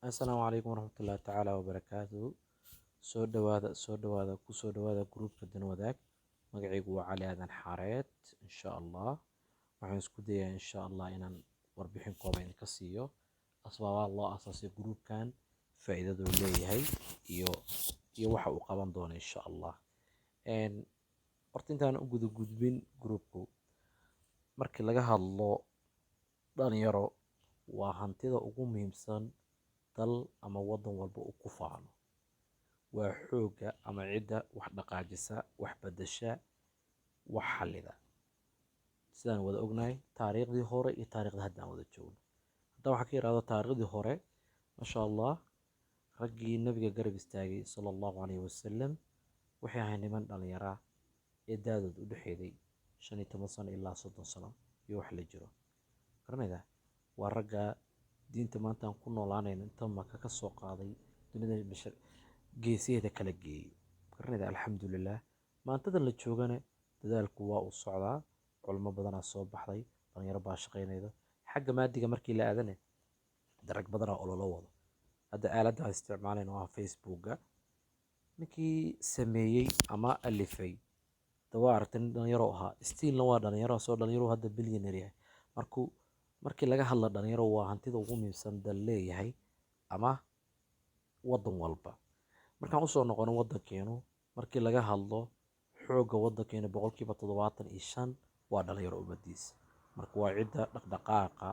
Assalaamu calaykum waraxmatullaahi tacaala wabarakaatuhu. Soo dhawaada gruupka Dan Wadaag. Magacaygu waa Cali Aadan Xaareed. Insha Allah waxaan isku dayaa insha Allah inaan warbixin kooban idinka siiyo asbaabaha loo aasaasay gruupkan, faa'iidada uu leeyahay iyo waxa uu qaban doono insha Allah. Horta intaan u gudbin gruupku, markii laga hadlo dhalinyaro, waa hantida ugu muhiimsan dal ama wadan walba uu ku faano. waa xooga ama cidda wax dhaqaajisa, wax bedesha, wax xallida. sidaan wada ognahay taariikhdii hore iyo taariikhda hadda aan wada joogno. hadda waxaa ka yiraahdo taariikhdii hore, masha Allah, raggii nabiga garab istaagay sallallahu calayhi wasallam waxay ahayd niman dhalinyara ee da'doodu u dhexeeday 15 sano ilaa 30 sano iyo wax la jiro. garanayda waa ragga diinta maanta aan ku noolaanayno inta maka ka soo qaaday dunida geesiheeda kala geeyey. garanayda alxamdulillaah, maantada la joogana dadaalku waa uu socdaa. culimo badanaa soo baxday, dhalinyaro baa shaqaynayda. xagga maadiga markii la aadane darag badanaa ololo wado. hadda aaladda aan isticmaalayno waa facebooka. ninkii sameeyey ama alifay dawaa aragtay nin dhalinyaro ahaa, stiilna waa dhalinyaro, soo dhalinyaro hadda billionaire yahay. markii laga hadla dhalinyaro, waa hantida ugu muhiimsan dal leeyahay ama wadan walba. markaan usoo noqono wadankeenu, markii laga hadlo xoogga wadankeenu 75% waa dhalinyaro ummadiisa. marka waa cidda dhaqdhaqaaqa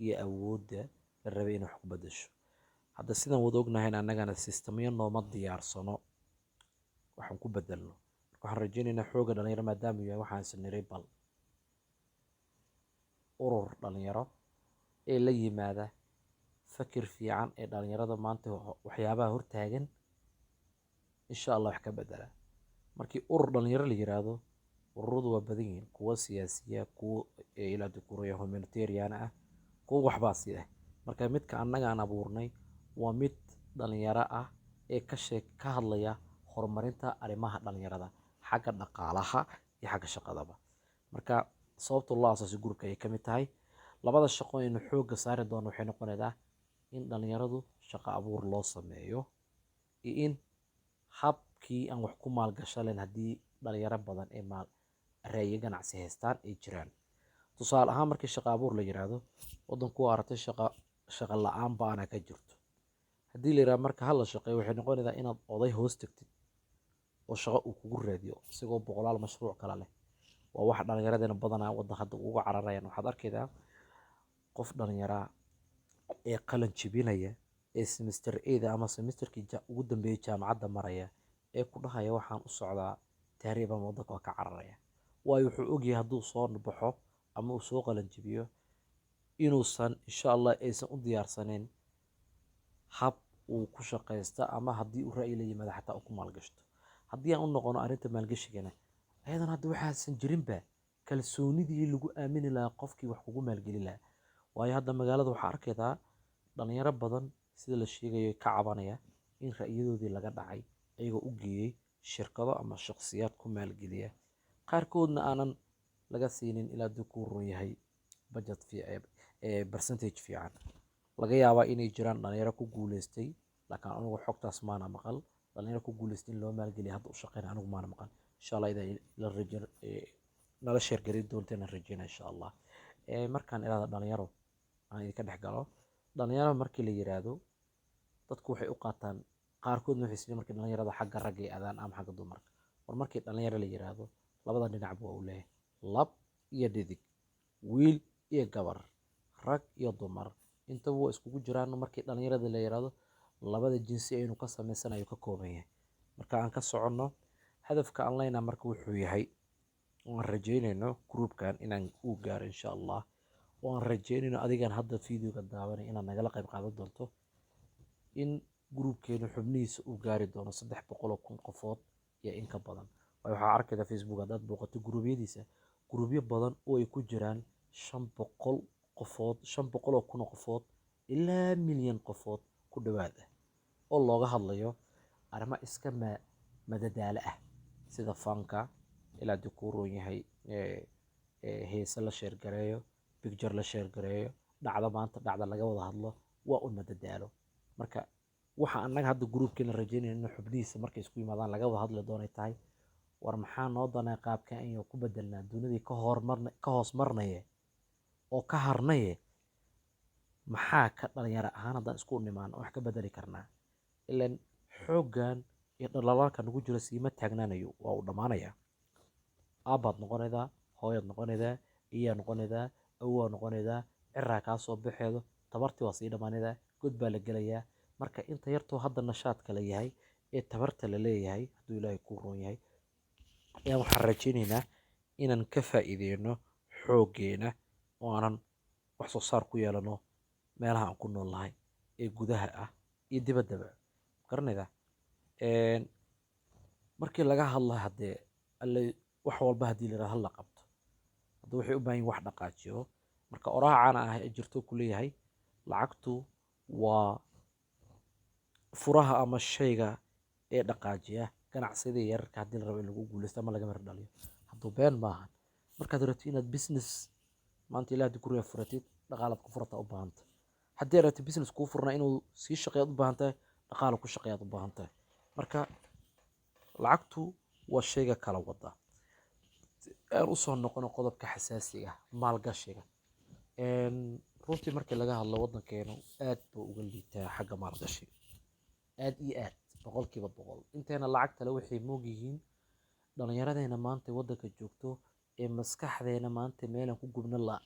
iyo awoodda la rabay inay wax ku bedesho. hadda sidaan wada ognahay annagana sistamyo nooma diyaarsano waxaan ku bedelno. marka waxaan rajaynaynaa xoogga dhalinyaro maadaama uu yahay, waxaan isniray bal urur dhalinyaro ee la yimaada fakir fiican ee dhalinyarada maanta waxyaabaha hortaagan insha Allah wax ka bedela. markii urur dhalinyaro la yiraahdo, ururadu waa badan yihiin, kuwa siyaasiya, kuwa ilaa dukureeya humanitarian ah, kuwa waxbaa sida. marka midka annaga aan abuurnay waa mid dhalinyaro ah ee ka hadlaya horumarinta arrimaha dhalinyarada, xagga dhaqaalaha iyo xagga shaqadaba. marka sababta loo aasaasay gruupka ay ka mid tahay labada shaqo aynu xoogga saari doono waxay noqonaysaa in dhalinyaradu shaqo abuur loo sameeyo iyo in habkii aan wax ku maalgashan lahayn haddii dhalinyaro badan ee ra'yi ganacsi haystaan ay jiraan. tusaale ahaan markii shaqo abuur la yiraahdo, wadanku waa aragtay shaqo la'aan baana ka jirto. haddii la yiraahdo marka hal la shaqeeyo, waxay noqonaysaa inaad oday hoos tagtid oo shaqo uu kugu raadiyo isagoo boqolaal mashruuc kala leh. waa wax dhalinyaradena badanaa wadan hadda uga cararayaan. waxaad arkaydaa qof dhalinyara ee qalin jibinaya ee semester 8 ama semesterkii ugu dambeeyay jaamacadda maraya ee ku dhahaya waxaan u socdaa tahriib ama wadanka waa ka cararaya. waayo wuxuu ogyahay hadduu soo baxo ama uu soo qalin jibiyo inuusan insha Allah aysan u diyaarsaneyn hab uu ku shaqaysta, ama haddii uu ra'yi la yimaado xataa uu ku maalgashto. haddii aan u noqono arrinta maalgashigana, ayadan hadda waxaasan jirinba kalsoonidii lagu aamini lahaa qofkii wax kugu maalgelin lahaa. waayo hadda magaalada waxaa arkaydaa dhalinyaro badan sida la sheegayo ka cabanaya in ra'yidoodii laga dhacay, ayagoo u geeyey shirkado ama shakhsiyaad ku maalgeliya, qaarkoodna aanan laga siinin ilaa duu ku run yahay budget percentage fiican. laga yaabaa inay jiraan dhalinyaro ku guuleystay, laakiin anigu xogtaas maana maqal. dhalinyaro ku guuleystay in loo maalgeliya hadda u shaqeyna anigu maana maqal. insha Allah nala sheergelin doontaan rajeyna insha Allah. markaan ilaada dhalinyaro aan idinka dhex galo, dhalinyaro markii la yiraahdo dadku waxay u qaataan, qaarkoodna waxay isleeyihiin markii dhalinyarada xagga ragga ay aadaan ama xagga dumarka. markii dhalinyaro la yiraahdo labada dhinacba waa uu leeyahay, lab iyo dhidig, wiil iyo gabar, rag iyo dumar, intaba waa iskugu jiraan. markii dhalinyarada la yiraahdo labada jinsi aynu ka samaysanayo ka kooban yahay. marka aan ka soconno hadafka aan leenahay marka wuxuu yahay, waan rajaynayno gruupkan inaan u gaaro insha Allah. waan rajaynayno adigan hadda videoga daawanay inaad nagala qayb qaadan doonto in gruupkeenu xubnihiisa uu gaari doono 300,000 qofood iyo in ka badan. waxaa arkayda facebook haddaad booqato gruubyadiisa, gruubyo badan oo ay ku jiraan 500 qofood, 500,000 qofood ilaa milyan qofood ku dhawaad ah, oo looga hadlayo arrimo iska madadaalo ah sida fanka, ilaa duu ku run yahay heese la sheer gareeyo, picture la sheer gareeyo, dhacdo maanta dhacda laga wada hadlo, waa un madadaalo. marka waxa annaga hadda gruubkeena rajeynayna in xubnihiisa markay isku yimaadaan laga wada hadli doonay tahay war maxaa noo danaa qaabkan iyo ku bedelnaa dunidii ka hoos marnaye oo ka harnaye maxaa ka dhalinyaro ahaan haddaan isku nimaan wax ka bedeli karnaa ilan xooggan iyo dhalalaalka nagu jira siima taagnaanayo waa uu dhammaanayaa aabbaad noqonaydaa hooyaad noqonaydaa iyaa noqonaydaa awaa noqonaydaa ciraa kaa soo baxeedo tabartii waa sii dhammaanaydaa god baa la gelayaa marka inta yartoo hadda nashaadka la yahay ee tabarta la leeyahay hadduu ilaahay kuu roon yahay ayaan waxaan rajaynaynaa inaan ka faa'iideyno xooggeena oo aanan wax soo saar ku yeelano meelaha aan ku nool nahay ee gudaha ah iyo dibaddaba garanayda markii laga hadla haddee alle wax walba haddii la yidhahdo hal la qabto hadda waxay u baahan yihin wax dhaqaajiyo marka oraha caana ah ee jirto ku leeyahay lacagtu waa furaha ama shayga ee dhaqaajiya ganacsiyada yararka haddii la rabo in lagu guuleysto ama laga mar dhaliyo hadduu been maahan markaad rabtid inaad business maanta ilaa haddii guriga furatid dhaqaalaad ku furataa u baahanta haddii aad rabtid business kuu furnaa inuu sii shaqeeyaad u baahan tahay dhaqaala ku shaqeeyaad u baahan tahay marka lacagtu waa shayga kala wada aan usoo noqono qodobka xasaasiga maalgashiga runtii markii laga hadlo waddankeenu aad buu uga liitaa xagga maalgashiga aad iyo aad boqolkiiba boqol inteena lacag kale waxay moog yihiin dhallinyaradeena maanta waddanka joogto ee maskaxdeena maanta meelaan ku gubna la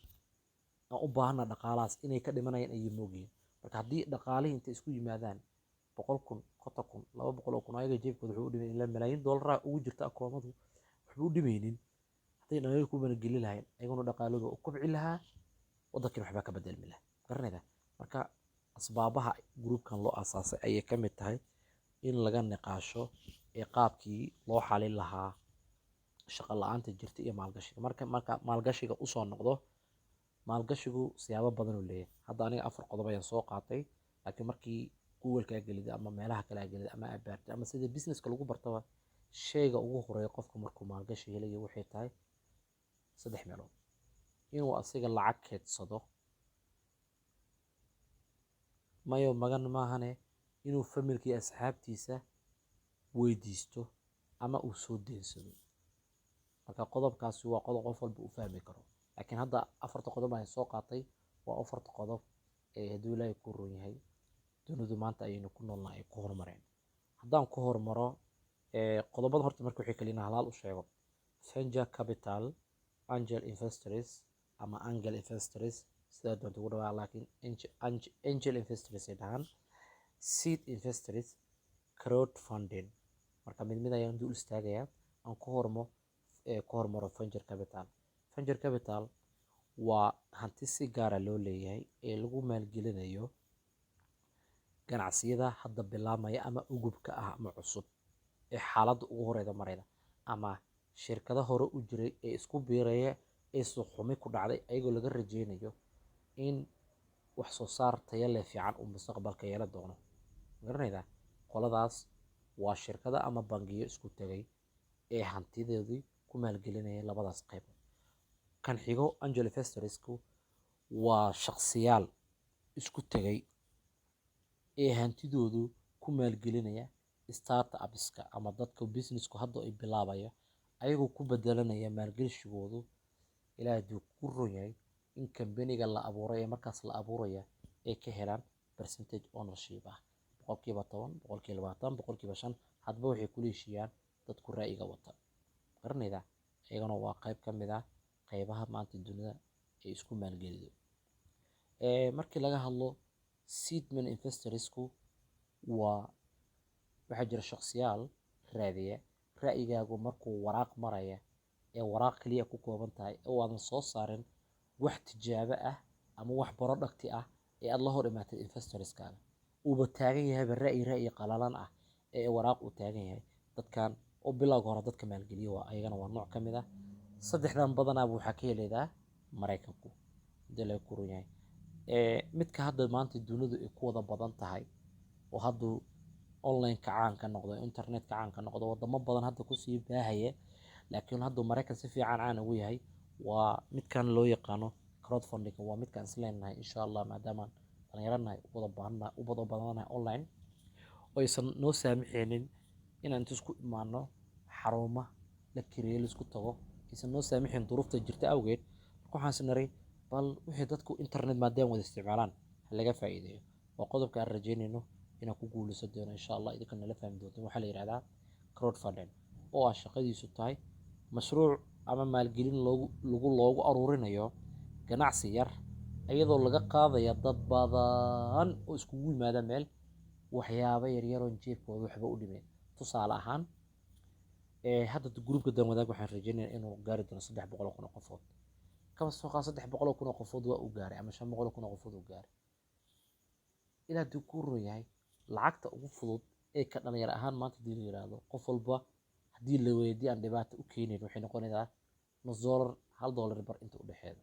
aan u baahana dhaqaalahaas inay ka dhimanayaan ayay moog yihiin marka haddii dhaqaalihii intay isku yimaadaan 100,000 50,000 200 oo kun ayaga jeebkooda wuxuu u dhimaynin ilaa malaayiin doolara ugu jirta akoomadu waxba u dhimaynin hadday dhalinyaradu ku maalgeli lahayn ayaguna dhaqaaladu u kobci lahaa waddankiina waxbaa ka bedelmi lahaa garanayda marka asbaabaha gruubkan loo aasaasay ayay ka mid tahay in laga niqaasho ee qaabkii loo xalin lahaa shaqo la-aanta jirta iyo maalgashiga marka maalgashiga usoo noqdo maalgashigu siyaabo badan uu leeyahay hadda aniga 4 qodob ayaan soo qaatay laakiin markii google-ka gelida ama meelaha kale gelida ama abaarta ama sida businesska lagu bartaba shayga ugu horeeya qofka markuu maalgashi helayo waxay tahay 3 meelood inuu asiga lacag keedsado mayo magan maahane inuu familkii asxaabtiisa weydiisto ama uu soo deensado marka qodobkaasi waa qodob qof walba uu fahmi karo laakiin hadda 4 qodob aan soo qaatay waa 4 qodob ee hadduu ilaahay ku roon yahay dunidu maanta ayaynu ku noolnahay ay ku horumareen haddaan ku horumaro qodobada horta marka waxay kaliina halaal u sheego venture capital angel investors ama angel investors sidaa doonta ugu dhawaa laakiin angel investors ay dhahaan seed investors crowdfunding marka mid ayaan dul istaagayaa aan ku hormaro venture capital waa hanti si gaara loo leeyahay ee lagu maalgelinayo ganacsiyada hadda bilaabmaya ama ugubka ah ama cusub ee xaaladda ugu horeyda marayda ama shirkado hore u jiray ee isku biiraya ee suuqxumi ku dhacday ayagoo laga rajeynayo in wax soo saar tayo leh fiican uu mustaqbalka yeelan doono garanayda qoladaas waa shirkado ama bangiyo isku tagay ee hantidoodii ku maalgelinaya labadaas qayb kan xigo angel investorsku waa shaqsiyaal isku tagay ee hantidoodu ku maalgelinaya startup-ska ama dadka businessku hadda ay bilaabaya ayagoo ku bedelanaya maalgelishigoodu ilaahay duu ku roon yahay in kambaniga la abuuray ee markaas la abuuraya ay ka helaan percentage ownership ah 10%, 20%, 5% hadba waxay ku leeshiyaan dadku ra'yiga wata garanayda iyagana waa qayb ka mid ah qaybaha maanta dunida ay isku maalgeliyo markii laga hadlo seedman investorsku waa waxaa jira shaqsiyaal raadiya ra'yigaagu markuu waraaq maraya ee waraaq kaliya ku kooban tahay oo aadan soo saarin wax tijaabo ah ama wax product ah ee aad la hor imaatay investorskaaga uuba taagan yahayba ra'yi qalalan ah ee waraaq uu taagan yahay dadkan oo bilowga hore dadka maalgeliyo waa ayagana waa nooc ka mid ah saddexdan badanaaba waxaa ka heleedaa maraykanku hadii laga kuran yahay midka hadda maanta dunidu ay ku wada badan tahay oo hadduu online-ka caanka noqdo internet-ka caanka noqdo wadamo badan hadda kusii baahaya laakiin hadduu maraykan si fiican caan ugu yahay waa midkan loo yaqaano crowdfunding waa midkaan isleenahay insha allah maadaama dhalinyarana u wada badannahay online oo aysan noo saamixaynin inaan inta isku imaano xarumo la kireeyo la isku tago aysan noo saamixayn duruufta jirta awgeed. Marka waxaan is niri bal wixii dadku internet maadaama wada isticmaalaan ha laga faa'iideeyo. waa qodobka aan rajeynayno inaan ku guuleysan doono insha allah, idinka nala fahmi doontaan. waxaa la yidhahdaa crowdfunding oo ah shaqadiisu tahay mashruuc ama maalgelin loogu aruurinayo ganacsi yar iyadoo laga qaadaya dad badan oo iskugu yimaada meel waxyaabo yaryar oo jeebkooda waxba u dhimeen. tusaale ahaan hadda gruupka dan wadaag waxaan rajeynayaa inuu gaari doono 300 kun oo qofood. kaba soo qaad 300 kun oo qofood waa uu gaaray ama 500 kun oo qofood uu gaaray. ilaa duu ku royahay lacagta ugu fudud ee ka dhalinyaro ahaan maanta hadii la yiraahdo qof walba haddii la weydiiyo aan dhibaato u keenayn waxay noqonaysaa $1 $1 bar inta u dhexeeya.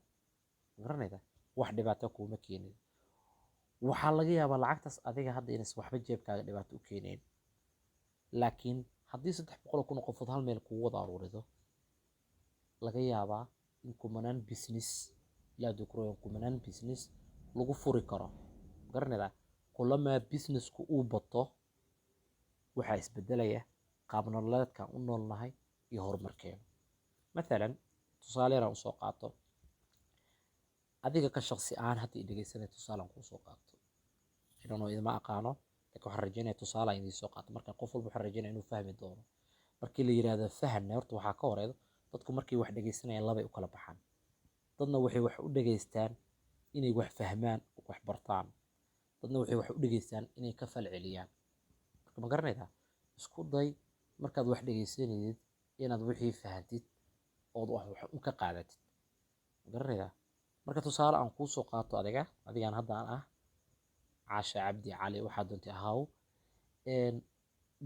garanayda wax dhibaato kuma keenin. waxaa laga yaabaa lacagtaas adiga hadda inaysan waxba jeebkaaga dhibaato u keenayn, laakiin haddii 300 kun oo qofood hal meel kugu wada aruurido laga yaabaa in kumanaan business ilaa duu ku royahay kumanaan business lagu furi karo. garanayda kulamaa businessku uu bato waxaa isbedelaya qaab nololeedkan u noolnahay iyo horumarkeena. maalan tusaale yar aan usoo qaato adiga ka shaqsi ahaan hadda dhegeysanay tusaalaan kuu soo qaato inuu idima aqaano laakiin waxaan rajeynayaa tusaale aan idiin soo qaato. marka qof walba waxaan rajeynayaa inuu fahmi doono. markii la yiraahdo fahamna horta waxaa ka horeedo dadku markay wax dhegeysanayaan labay u kala baxaan. dadna waxay wax u dhageystaan inay wax fahmaan wax bartaan, dadna waxay wax u dhageystaan inay ka falceliyaan. marka ma garanaydaa isku day markaad wax dhegeysanaysid inaad wixii fahantid ood wax u ka qaadatid. ma garanaydaa marka tusaale aan kuu soo qaato adigaan hadda aan ah caasha cabdi cali waxaa doontay ahaaw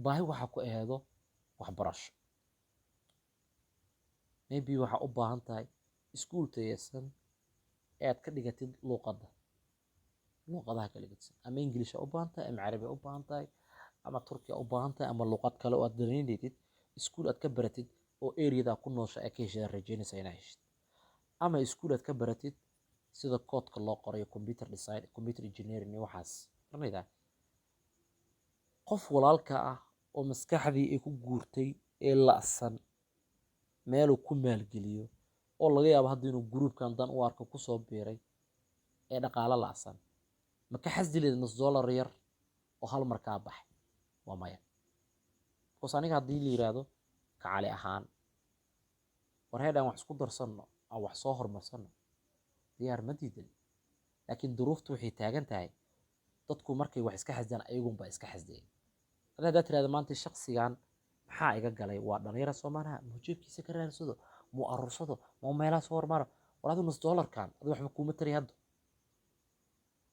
baahi waxaa ku aheedo waxbarasho. maybe waxaa u baahan tahay iskuul tayeysan ee aad ka dhigatid luuqadaha kala gedsan, ama ingiliisha u baahan tahay ama carabi u baahan tahay ama turkiya u baahan tahay ama luuqad kale oo aad danaynaysid iskuul aad ka baratid oo eriyada ku noosha ay ka heshida rajeynaysa inaad heshid, ama iskuul aad ka baratid sida koodka loo qorayo computer design, computer engineering iyo waxaas. garanaydaa qof walaalka ah oo maskaxdii ay ku guurtay ee la'san meeluu ku maalgeliyo oo laga yaabo hadda inuu gruupkan dan u arko kusoo biiray ee dhaqaale la'san ma ka xasdileed $1 yar oo hal mar kaa baxay? waa maya. because aniga haddii la yiraahdo kacali ahaan war heedhaan wax isku darsanno aan wax soo hormarsanno diyaar ma diidan, laakiin duruuftu waxay taagan tahay dadku markay wax iska xasdaan ayagunbaa iska xasdeen. haddaad tirahdo maanta shaqsigan maxaa iga galay waa dhalinyaro Soomaaliha muu jeebkiisa ka raadsado muu aruursado muu meelaha soo hormaro war adigu $1 adi waxba kuuma tari hadda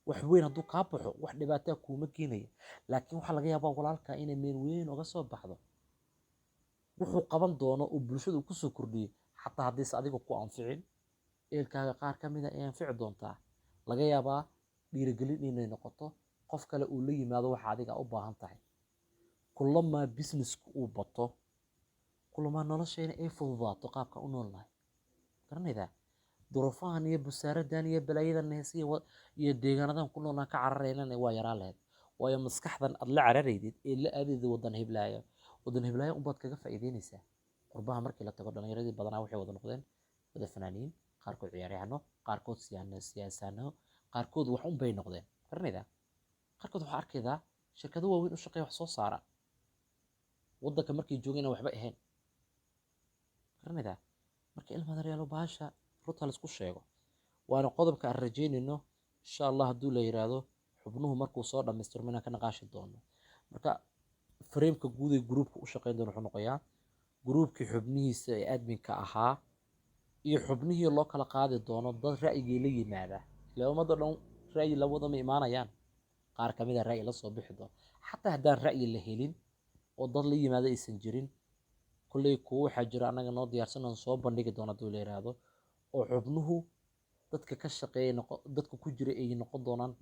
wax weyn hadduu kaa baxo wax dhibaataa kuuma keenaya, laakiin waxaa laga yaabaa walaalka inay meel weyn uga soo baxdo wuxuu qaban doono oo bulshadu kusoo kordhiyey xataa haddiise adiga ku anficin eelkaaga qaar ka mid a ay anfici doontaa. laga yaabaa dhiirigelin inay noqoto qof kale uu la yimaado waxa adiga u baahan tahay. kulamaa businessku uu bato kulamaa noloshayna ay fududaato qaabka u noolnahay. garanaydaa duruufahan iyo busaaradan iyo balaayadan heesiya iyo deegaanadan ku noolnaa ka cararaynana waa yaraa lahayd. waayo maskaxdan aad la cararaydid ee la aadayda wadan hiblaayo unbaad kaga faa'iideynaysaa. qurbaha markii la tago dhalinyaradii badanaa waxay wada noqdeen wada fanaaniin, qaarkood ciyaaryahano, qaarkood siyaasano, qaarkood wax unbay noqdeen. garanaydaa qaarkood waxaa arkaydaa shirkado waaweyn u shaqeeya wax soo saara wadanka markay joogayna waxba ahayn. garanaydaa marka ilmaadareelo baasha runta la isku sheego waana qodobka aan rajeynayno insha allah hadduu la yiraahdo xubnuhu markuu soo dhammaystirmo inaan ka naqaashi doono. marka frameka guud ee gruupka u shaqeyn doono wuxuu noqoyaa gruupkii xubnihiisa ee adminka ahaa iyo xubnihii loo kala qaadi doono dad ra'yigii la yimaada. ilaa ummadda dhan ra'yi labada ma imaanayaan, qaar ka mid a ra'yi la soo bixi doono. xataa haddaan ra'yi la helin oo dad la yimaada aysan jirin kulley kuwa waxaa jira annaga noo diyaarsan oon soo bandhigi doono hadduu la yiraahdo oo xubnuhu dadka ka shaqeeya dadka ku jira ay noqon doonaan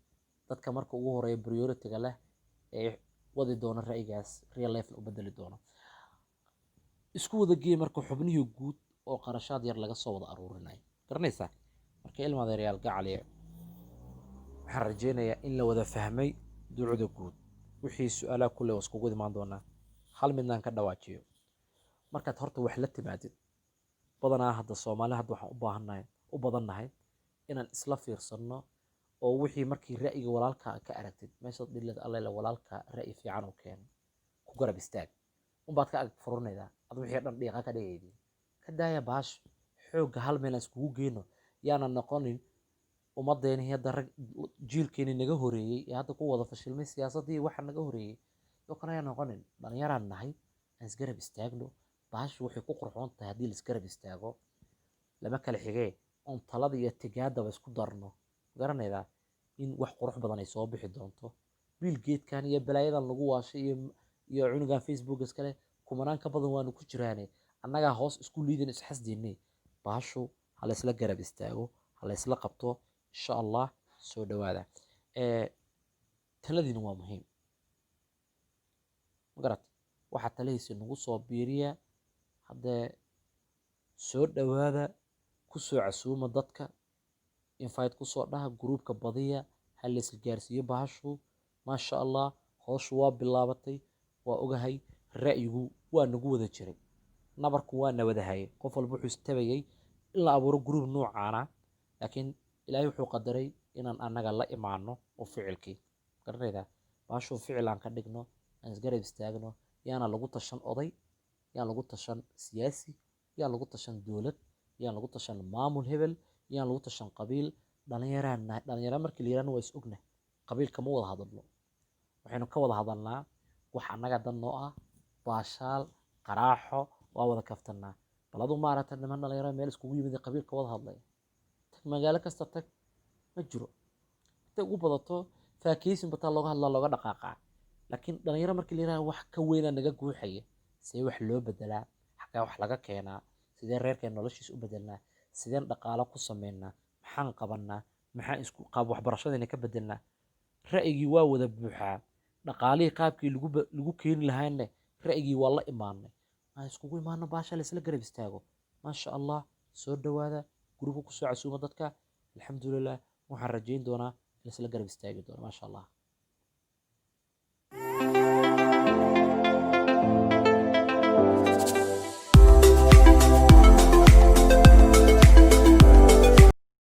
dadka marka ugu horeeya priority-ga leh ee wadi doona ra'yigaas real life u bedeli doono. isku wada geey marka xubnihii guud oo qarashaad yar laga soo wada aruurinayo. garanaysaa marka ilma adeeryaal gacaliya waxaan rajeynayaa in la wada fahmay duucda guud. wixii su'aalaha kulle waa iskugu imaan doonaa. hal midnaan ka dhawaajiyo. markaad horta wax la timaadid, badanaa hadda Soomaali hadda waxaan u badannahay inaan isla fiirsanno oo wixii markii ra'yiga walaalka ka aragtid meeshaad dhilid alle walaalka ra'yi fiican u keen ku garab istaag unbaad ka ag furunaydaa ad wixii dhan dhiiqa ka dhigaydi ka daaya baash xoogga hal meel aan iskugu geyno yaana noqonin ummadeenii hadda rag jiilkeeni naga horeeyey ee hadda ku wada fashilmay siyaasaddii waxa naga horeeyey oo kale ayaan noqonin dhalinyaraan nahay aan isgarab istaagno baashu waxay ku qurxoon tahay haddii la isgarab istaago lama kala xigee oon talada iyo tigaadaba isku darno garanaydaa in wax qurux badan ay soo bixi doonto biil geedkan iyo balaayadan lagu waashay iyo cunugan facebook iskale kumanaan ka badan waanu ku jiraane annagaa hoos isku liidin isxasdiinay baashu ha la isla garab istaago ha la isla qabto insha allah soo dhawaada taladiina waa muhiim magarat waxaa taladiisa nagu soo biiriya haddee soo dhawaada kusoo casuuma dadka invite kusoo dhaha gruubka badiya ha la isla gaarsiiyo bahashu maasha allah howshu waa bilaabatay waa ogahay ra'yigu waa nagu wada jiray nabarku waa na wada hayay qof walba wuxuu istabayay in la abuuro gruub noocaana laakiin ilaahay wuxuu qadaray inaan annaga la imaano oo ficilkii garanaydaa bahashu ficil aan ka dhigno aan isgarab istaagno yaana lagu tashan oday yaan lagu tashan siyaasi yaan lagu tashan dowlad yaan lagu tashan maamul hebel yaan lagu tashan qabiil dhalinyaro markii la yirahdo waa is ogna qabiil kama wada hadalno waxaynu ka wada hadalnaa wax annaga dan noo ah baashaal qaraaxo waa wada kaftanaa bal adu maaragtay niman dhalinyaro meel iskugu yimid qabiil ka wada hadlaya tag magaalo kasta tag ma jiro intay ugu badato faakeysin bataa looga hadlaa looga dhaqaaqaa laakiin dhalinyaro markii la yirahdo wax ka weynaa naga guuxaya see wax loo bedelaa xagaa wax laga keenaa sidee reerkeen noloshiis u bedelnaa sideen dhaqaalo ku sameynaa maxaan qabanaa maxaan isku qaab waxbarashadeena ka bedelnaa ra'yigii waa wada buuxaa dhaqaalihii qaabkii lagu keeni lahaayne ra'yigii waa la imaanay aan iskugu imaano baasha la isla garab istaago maasha allah soo dhawaada gruubka kusoo casuuma dadka alxamdulilah waxaan rajayn doonaa in la isla garab istaagi doono maasha allah